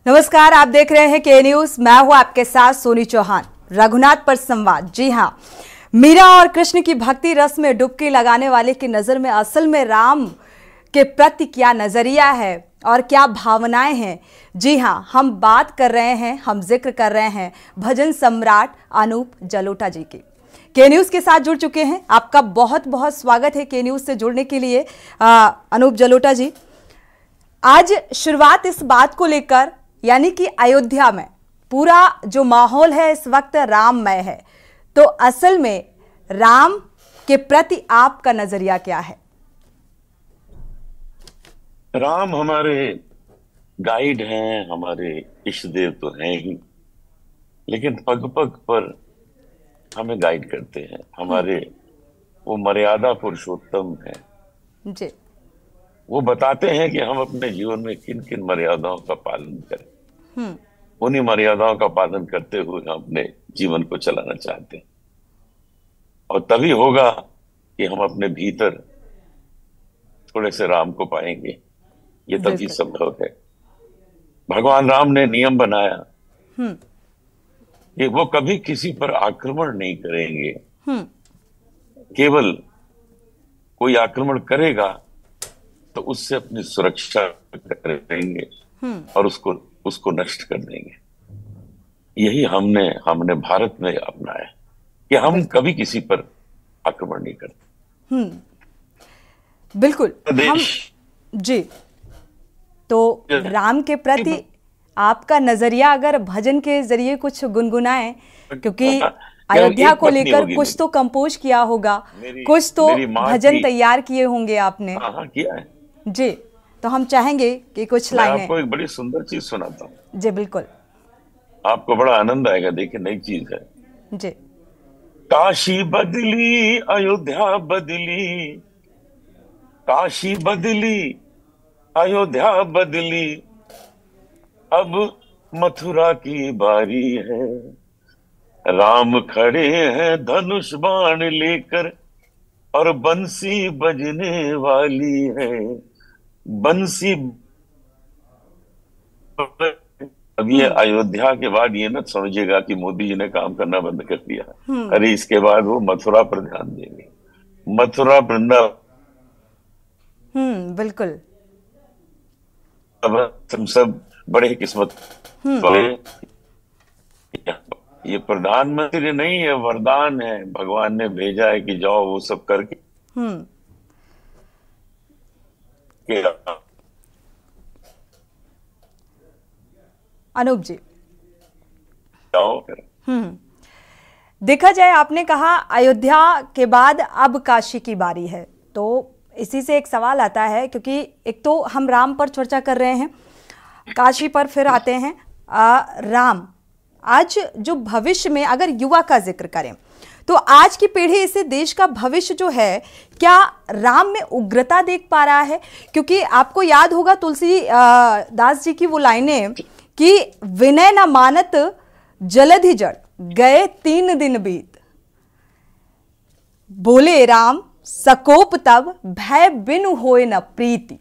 नमस्कार, आप देख रहे हैं के न्यूज। मैं हूं आपके साथ सोनी चौहान। रघुनाथ पर संवाद। जी हां, मीरा और कृष्ण की भक्ति रस में डुबकी लगाने वाले की नजर में असल में राम के प्रति क्या नजरिया है और क्या भावनाएं हैं। जी हां, हम बात कर रहे हैं, हम जिक्र कर रहे हैं भजन सम्राट अनूप जलोटा जी की। के न्यूज के साथ जुड़ चुके हैं। आपका बहुत बहुत स्वागत है के न्यूज से जुड़ने के लिए अनूप जलोटा जी। आज शुरुआत इस बात को लेकर, यानी कि अयोध्या में पूरा जो माहौल है इस वक्त राममय है, तो असल में राम के प्रति आपका नजरिया क्या है? राम हमारे गाइड हैं, हमारे इष्ट देव तो हैं ही, लेकिन पग पग पर हमें गाइड करते हैं। हमारे वो मर्यादा पुरुषोत्तम हैं जी। वो बताते हैं कि हम अपने जीवन में किन किन मर्यादाओं का पालन करें। उन्हीं मर्यादाओं का पालन करते हुए हम अपने जीवन को चलाना चाहते हैं, और तभी होगा कि हम अपने भीतर थोड़े से राम को पाएंगे। ये तभी संभव है। भगवान राम ने नियम बनाया कि वो कभी किसी पर आक्रमण नहीं करेंगे। केवल कोई आक्रमण करेगा तो उससे अपनी सुरक्षा करेंगे और उसको नष्ट कर देंगे। यही हमने भारत में अपनाया कि हम कभी किसी पर आक्रमण नहीं करते। बिल्कुल। हम जी, तो राम के प्रति आपका नजरिया अगर भजन के जरिए कुछ गुनगुनाएं, क्योंकि अयोध्या को लेकर कुछ तो कंपोज किया होगा, कुछ तो भजन तैयार किए होंगे आपने। हाँ, किया है जी। तो हम चाहेंगे कि कुछ लाइनें। आपको एक बड़ी सुंदर चीज सुनाता हूँ। जी बिल्कुल। आपको बड़ा आनंद आएगा। देखिए, नई चीज है। जी। काशी बदली, अयोध्या बदली, काशी बदली, अयोध्या बदली, अब मथुरा की बारी है। राम खड़े हैं धनुष बाण लेकर और बंसी बजने वाली है। बंसी अब ये अयोध्या के बाद ये न समझिएगा कि मोदी जी ने काम करना बंद कर दिया। अरे, इसके बाद वो मथुरा पर ध्यान देंगे। मथुरा वृंदावन। बिल्कुल। अब तुम सब बड़े किस्मत वाले। ये प्रधानमंत्री नहीं है, वरदान है। भगवान ने भेजा है कि जाओ वो सब करके अनूप जी। जाओ। देखा जाए, आपने कहा अयोध्या के बाद अब काशी की बारी है, तो इसी से एक सवाल आता है, क्योंकि एक तो हम राम पर चर्चा कर रहे हैं, काशी पर फिर आते हैं। राम आज जो भविष्य में अगर युवा का जिक्र करें तो आज की पीढ़ी, इसे देश का भविष्य जो है, क्या राम में उग्रता देख पा रहा है? क्योंकि आपको याद होगा तुलसी दास जी की वो लाइनें कि विनय न मानत जलधि जड़, गए 3 दिन बीत, बोले राम सकोप तब, भय बिनु होए न प्रीति।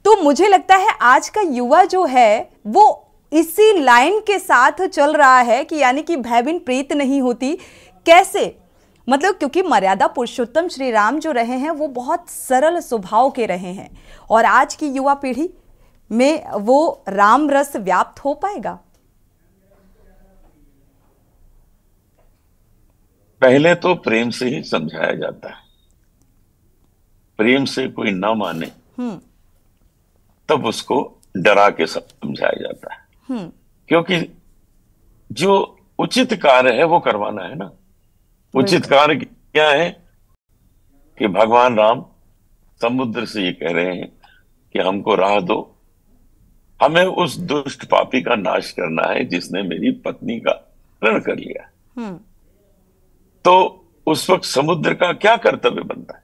तो मुझे लगता है आज का युवा जो है वो इसी लाइन के साथ चल रहा है कि यानी कि भय बिन प्रीत नहीं होती। कैसे? मतलब क्योंकि मर्यादा पुरुषोत्तम श्री राम जो रहे हैं वो बहुत सरल स्वभाव के रहे हैं, और आज की युवा पीढ़ी में वो राम रस व्याप्त हो पाएगा? पहले तो प्रेम से ही समझाया जाता है। प्रेम से कोई ना माने तब उसको डरा के समझाया जाता है। क्योंकि जो उचित कार्य है वो करवाना है ना। उचित कार्य क्या है कि भगवान राम समुद्र से ये कह रहे हैं कि हमको राह दो, हमें उस दुष्ट पापी का नाश करना है जिसने मेरी पत्नी का हरण कर लिया। तो उस वक्त समुद्र का क्या कर्तव्य बनता है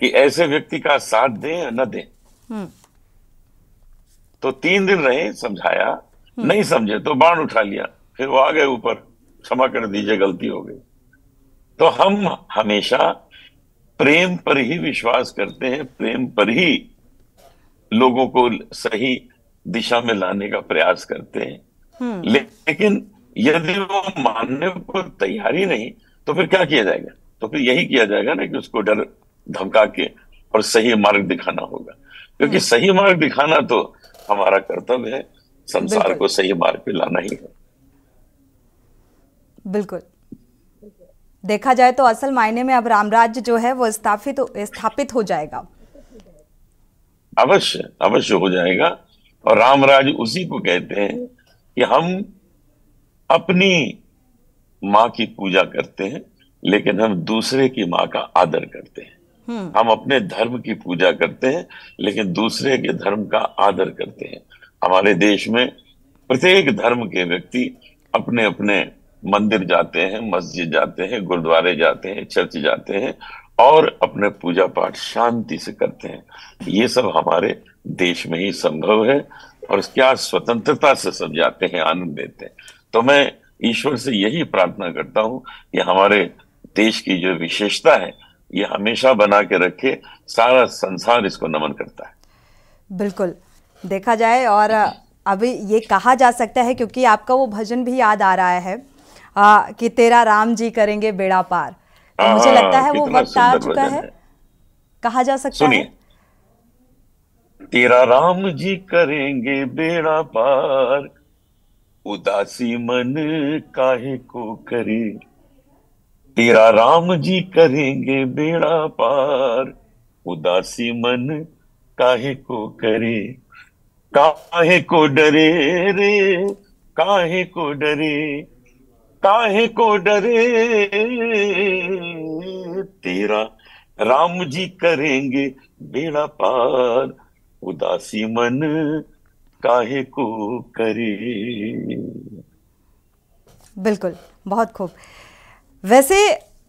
कि ऐसे व्यक्ति का साथ दें या न दें। तो 3 दिन रहे, समझाया, नहीं समझे तो बाण उठा लिया, फिर वो आ गए ऊपर, क्षमा कर दीजिए गलती हो गई। तो हम हमेशा प्रेम पर ही विश्वास करते हैं, प्रेम पर ही लोगों को सही दिशा में लाने का प्रयास करते हैं। लेकिन यदि वो मानने को तैयार ही नहीं, तो फिर क्या किया जाएगा? तो फिर यही किया जाएगा ना कि उसको डर धमका के और सही मार्ग दिखाना होगा, क्योंकि सही मार्ग दिखाना तो हमारा कर्तव्य है, संसार बिल्कुल को सही मार्ग पे लाना ही है। बिल्कुल। देखा जाए तो असल मायने में अब रामराज्य जो है वो स्थापित हो जाएगा। अवश्य अवश्य हो जाएगा। और रामराज उसी को कहते हैं कि हम अपनी माँ की पूजा करते हैं, लेकिन हम दूसरे की माँ का आदर करते हैं। हम अपने धर्म की पूजा करते हैं, लेकिन दूसरे के धर्म का आदर करते हैं। हमारे देश में प्रत्येक धर्म के व्यक्ति अपने अपने मंदिर जाते हैं, मस्जिद जाते हैं, गुरुद्वारे जाते हैं, चर्च जाते हैं और अपने पूजा पाठ शांति से करते हैं। ये सब हमारे देश में ही संभव है और क्या स्वतंत्रता से सब जाते हैं, आनंद लेते हैं। तो मैं ईश्वर से यही प्रार्थना करता हूं कि हमारे देश की जो विशेषता है ये हमेशा बना के रखे। सारा संसार इसको नमन करता है। बिल्कुल देखा जाए, और अभी ये कहा जा सकता है, क्योंकि आपका वो भजन भी याद आ रहा है कि तेरा राम जी करेंगे बेड़ा पार, तो मुझे लगता है वो वक्त आ चुका है, कहा जा सकता है। सुनिए, तेरा राम जी करेंगे बेड़ा पार, उदासी मन काहे को करे। तेरा राम जी करेंगे बेड़ा पार, उदासी मन काहे को करे। काहे को डरे रे, काहे को डरे, काहे को डरे। तेरा राम जी करेंगे बेड़ा पार, उदासी मन काहे को करे। बिल्कुल, बहुत खूब। वैसे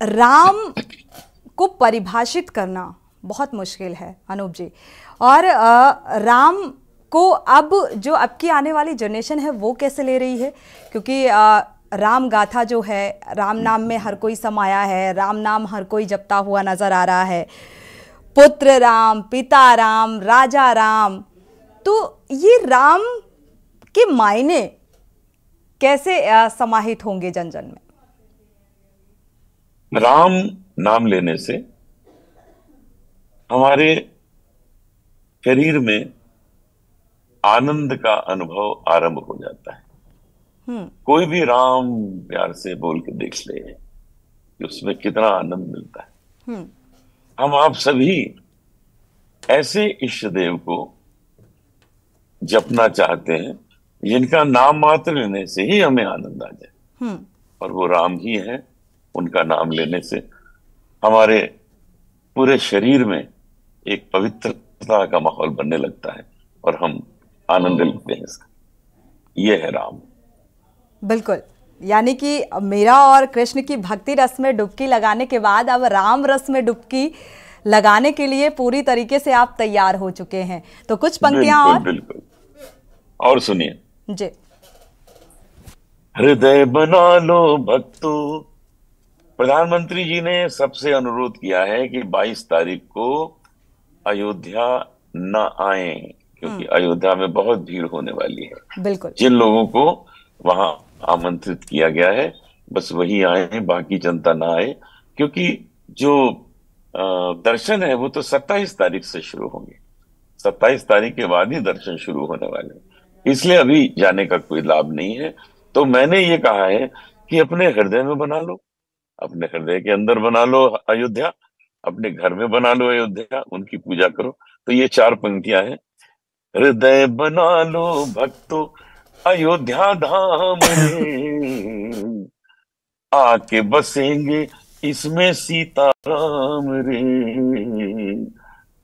राम को परिभाषित करना बहुत मुश्किल है अनूप जी, और राम को अब जो अब की आने वाली जनरेशन है वो कैसे ले रही है, क्योंकि राम गाथा जो है, राम नाम में हर कोई समाया है, राम नाम हर कोई जपता हुआ नजर आ रहा है, पुत्र राम, पिता राम, राजा राम। तो ये राम के मायने कैसे समाहित होंगे जन जन में? राम नाम लेने से हमारे शरीर में आनंद का अनुभव आरंभ हो जाता है। कोई भी राम प्यार से बोल के देख ले कि उसमें कितना आनंद मिलता है। हम आप सभी ऐसे इष्ट देव को जपना चाहते हैं जिनका नाम मात्र लेने से ही हमें आनंद आ जाए, और वो राम ही है। उनका नाम लेने से हमारे पूरे शरीर में एक पवित्रता का माहौल बनने लगता है और हम आनंद लेते हैं इसका। ये है राम। बिल्कुल, यानी कि मीरा और कृष्ण की भक्ति रस में डुबकी लगाने के बाद अब राम रस में डुबकी लगाने के लिए पूरी तरीके से आप तैयार हो चुके हैं। तो कुछ पंक्तियां और बिल्कुल और सुनिए जी। हृदय बना लो भक्तों, प्रधानमंत्री जी ने सबसे अनुरोध किया है कि 22 तारीख को अयोध्या न आए, क्योंकि अयोध्या में बहुत भीड़ होने वाली है। बिल्कुल, जिन लोगों को वहां आमंत्रित किया गया है बस वही आए, बाकी जनता ना आए, क्योंकि जो दर्शन है वो तो 27 तारीख से शुरू होंगे। 27 तारीख के बाद ही दर्शन शुरू होने वाले हैं, इसलिए अभी जाने का कोई लाभ नहीं है। तो मैंने ये कहा है कि अपने हृदय में बना लो, अपने हृदय के अंदर बना लो अयोध्या, अपने घर में बना लो अयोध्या, उनकी पूजा करो। तो ये 4 पंक्तियां हैं। हृदय बना लो भक्तों अयोध्या धाम रे, आके बसेंगे इसमें सीताराम रे,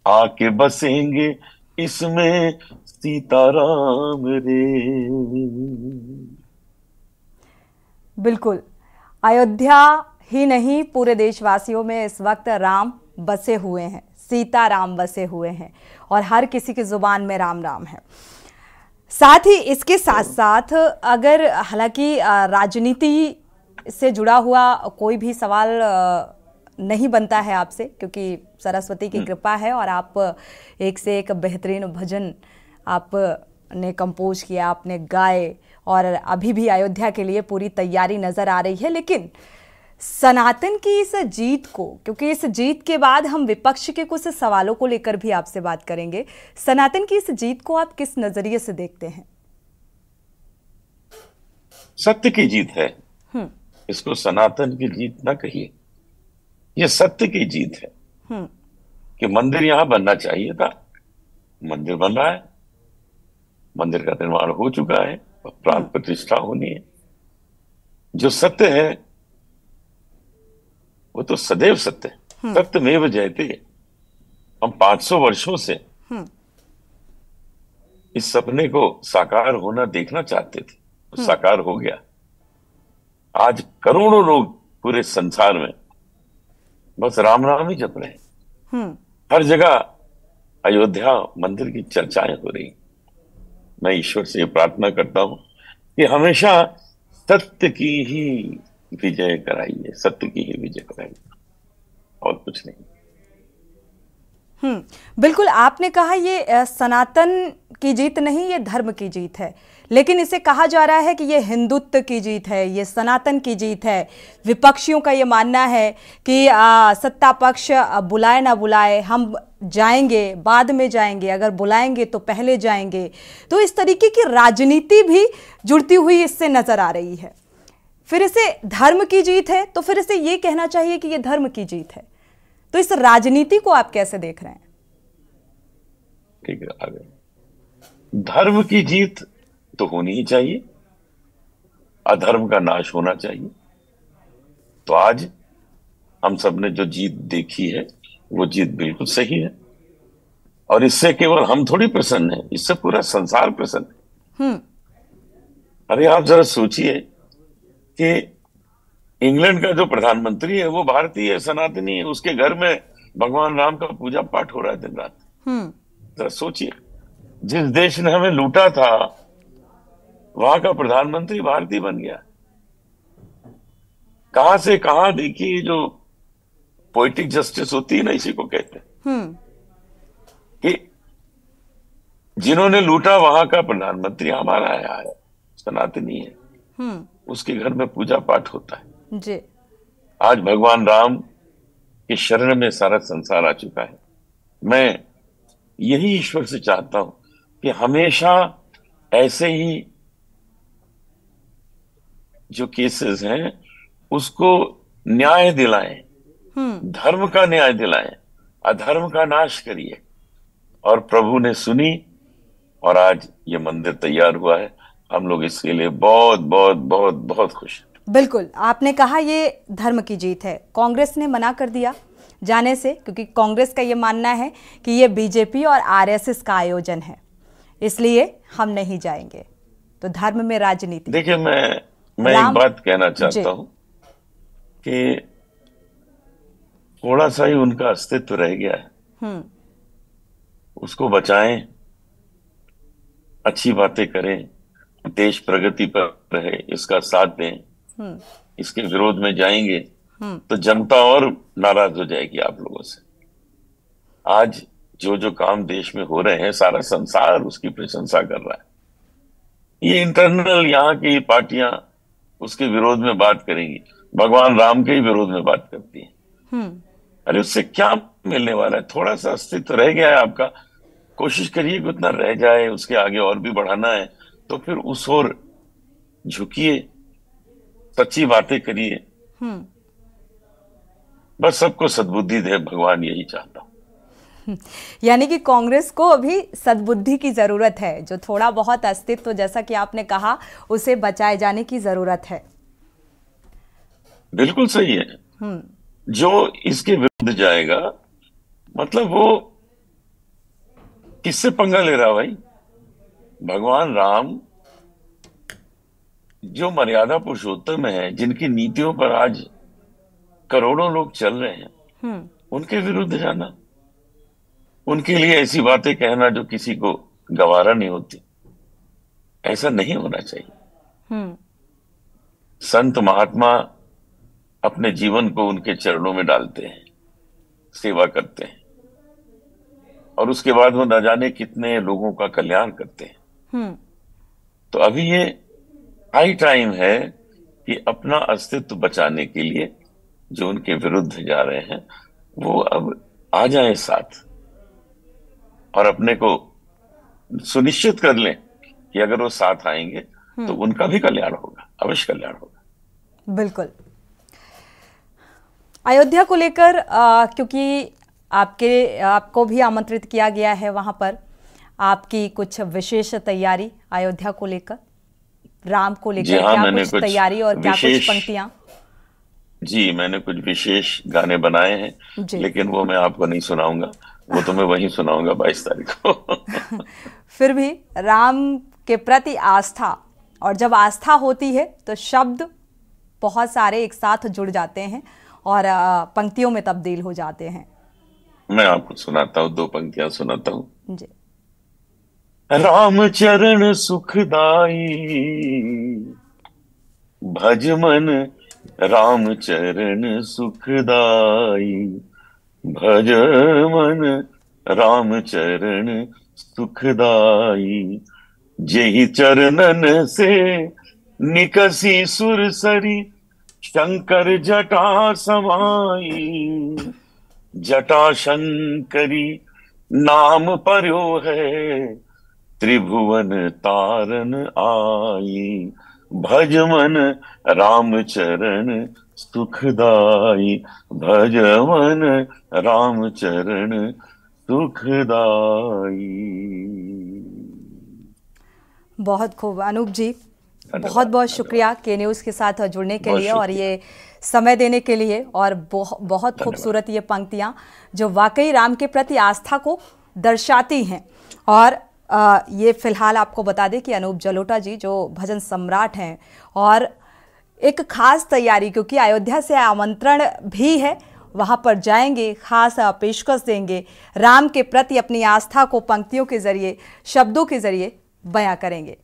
आके बसेंगे इसमें सीताराम रे। बिल्कुल, अयोध्या ही नहीं पूरे देशवासियों में इस वक्त राम बसे हुए हैं, सीता राम बसे हुए हैं, और हर किसी की जुबान में राम राम है। साथ ही इसके साथ साथ अगर हालांकि राजनीति से जुड़ा हुआ कोई भी सवाल नहीं बनता है आपसे, क्योंकि सरस्वती की कृपा है और आप एक से एक बेहतरीन भजन आप ने कंपोज किया, आपने गाए और अभी भी अयोध्या के लिए पूरी तैयारी नजर आ रही है। लेकिन सनातन की इस जीत को, क्योंकि इस जीत के बाद हम विपक्ष के कुछ सवालों को लेकर भी आपसे बात करेंगे, सनातन की इस जीत को आप किस नजरिए से देखते हैं? सत्य की जीत है, इसको सनातन की जीत ना कहिए, यह सत्य की जीत है कि मंदिर यहां बनना चाहिए था, मंदिर बन रहा है, मंदिर का निर्माण हो चुका है, प्राण प्रतिष्ठा होनी है। जो सत्य है वो तो सदैव सत्य है, सत्यमेव जयते। हम 500 वर्षों से इस सपने को साकार होना देखना चाहते थे, तो साकार हो गया। आज करोड़ों लोग पूरे संसार में बस राम राम ही जप रहे हैं। हर जगह अयोध्या मंदिर की चर्चाएं हो रही। मैं ईश्वर से प्रार्थना करता हूं कि हमेशा सत्य की ही विजय कराइए, सत्य की ही विजय कराइए, और कुछ नहीं। बिल्कुल, आपने कहा ये सनातन की जीत नहीं, ये धर्म की जीत है। लेकिन इसे कहा जा रहा है कि ये हिंदुत्व की जीत है, ये सनातन की जीत है। विपक्षियों का ये मानना है कि सत्ता पक्ष बुलाए ना बुलाए, हम जाएंगे, बाद में जाएंगे, अगर बुलाएंगे तो पहले जाएंगे। तो इस तरीके की राजनीति भी जुड़ती हुई इससे नजर आ रही है। फिर इसे धर्म की जीत है तो फिर इसे ये कहना चाहिए कि ये धर्म की जीत है। तो इस राजनीति को आप कैसे देख रहे हैं? ठीक है, आगे धर्म की जीत तो होनी ही चाहिए, अधर्म का नाश होना चाहिए। तो आज हम सब ने जो जीत देखी है वो जीत बिल्कुल सही है, और इससे केवल हम थोड़ी प्रसन्न हैं, इससे पूरा संसार प्रसन्न है। अरे आप जरा सोचिए कि इंग्लैंड का जो प्रधानमंत्री है वो भारतीय है, सनातनी है, उसके घर में भगवान राम का पूजा पाठ हो रहा है दिन रात। जरा सोचिए, जिस देश ने हमें लूटा था वहां का प्रधानमंत्री भारतीय बन गया। कहां से कहां देखिए, जो पोइटिक जस्टिस होती है ना, इसी को कहते हैं कि जिन्होंने लूटा वहां का प्रधानमंत्री हमारा है, सनातनी है, उसके घर में पूजा पाठ होता है जी। आज भगवान राम के शरण में सारा संसार आ चुका है। मैं यही ईश्वर से चाहता हूं कि हमेशा ऐसे ही जो केसेस हैं उसको न्याय दिलाएं, धर्म का न्याय दिलाएं, अधर्म का नाश करिए। और प्रभु ने सुनी और आज ये मंदिर तैयार हुआ है। हम लोग इसके लिए बहुत बहुत बहुत बहुत खुश हैं। बिल्कुल, आपने कहा ये धर्म की जीत है। कांग्रेस ने मना कर दिया जाने से, क्योंकि कांग्रेस का ये मानना है कि ये बीजेपी और आरएसएस का आयोजन है, इसलिए हम नहीं जाएंगे। तो धर्म में राजनीति। देखिए, मैं एक बात कहना चाहता हूं कि थोड़ा सा ही उनका अस्तित्व रह गया है, उसको बचाएं, अच्छी बातें करें, देश प्रगति पर रहे, इसका साथ दें। इसके विरोध में जाएंगे तो जनता और नाराज हो जाएगी आप लोगों से। आज जो जो काम देश में हो रहे हैं सारा संसार उसकी प्रशंसा कर रहा है। ये इंटरनल यहाँ की पार्टियां उसके विरोध में बात करेंगी, भगवान राम के ही विरोध में बात करती हैं। अरे उससे क्या मिलने वाला है? थोड़ा सा अस्तित्व रह गया है आपका, कोशिश करिए कि उतना रह जाए, उसके आगे और भी बढ़ाना है तो फिर उस ओर झुकिए, सच्ची बातें करिए। बस सबको सद्बुद्धि दे भगवान, यही चाहता हूं। यानी कि कांग्रेस को अभी सद्बुद्धि की जरूरत है, जो थोड़ा बहुत अस्तित्व जैसा कि आपने कहा उसे बचाए जाने की जरूरत है। बिल्कुल सही है। जो इसके विरुद्ध जाएगा मतलब वो किससे पंगा ले रहा भाई? भगवान राम जो मर्यादा पुरुषोत्तम है, जिनकी नीतियों पर आज करोड़ों लोग चल रहे हैं, उनके विरुद्ध जाना, उनके लिए ऐसी बातें कहना जो किसी को गवारा नहीं होती, ऐसा नहीं होना चाहिए। संत महात्मा अपने जीवन को उनके चरणों में डालते हैं, सेवा करते हैं, और उसके बाद वो न जाने कितने लोगों का कल्याण करते हैं। तो अभी ये हाई टाइम है कि अपना अस्तित्व बचाने के लिए जो उनके विरुद्ध जा रहे हैं वो अब आ जाए साथ, और अपने को सुनिश्चित कर लें कि अगर वो साथ आएंगे तो उनका भी कल्याण होगा, अवश्य कल्याण होगा। बिल्कुल। अयोध्या को लेकर क्योंकि आपको भी आमंत्रित किया गया है वहां पर, आपकी कुछ विशेष तैयारी अयोध्या को लेकर, राम को लेकर क्या कुछ तैयारी और क्या कुछ पंक्तियां? जी, मैंने कुछ विशेष गाने बनाए हैं, लेकिन वो मैं आपको नहीं सुनाऊंगा, वो तो मैं वहीं सुनाऊंगा 22 तारीख को। फिर भी राम के प्रति आस्था, और जब आस्था होती है तो शब्द बहुत सारे एक साथ जुड़ जाते हैं और पंक्तियों में तब्दील हो जाते हैं। मैं आपको सुनाता हूँ, 2 पंक्तियां सुनाता हूँ जी। राम चरण सुखदाई भज मन, राम चरण सुखदाई भज मन, राम चरण सुखदाई। जेहि चरणन से निकसी सुरसरी, शंकर जटा समाई। जटा शंकरी नाम पर्यो है, त्रिभुवन तारन आई। भज मन, राम चरण सुखदाई भज मन, राम चरण सुखदाई। बहुत खूब अनूप जी, बहुत बहुत शुक्रिया के न्यूज़ के साथ जुड़ने के लिए और ये समय देने के लिए, और बहुत खूबसूरत ये पंक्तियाँ जो वाकई राम के प्रति आस्था को दर्शाती हैं। और ये फिलहाल आपको बता दें कि अनूप जलोटा जी जो भजन सम्राट हैं, और एक खास तैयारी, क्योंकि अयोध्या से आमंत्रण भी है, वहाँ पर जाएंगे, खास पेशकश देंगे, राम के प्रति अपनी आस्था को पंक्तियों के जरिए, शब्दों के जरिए बयां करेंगे।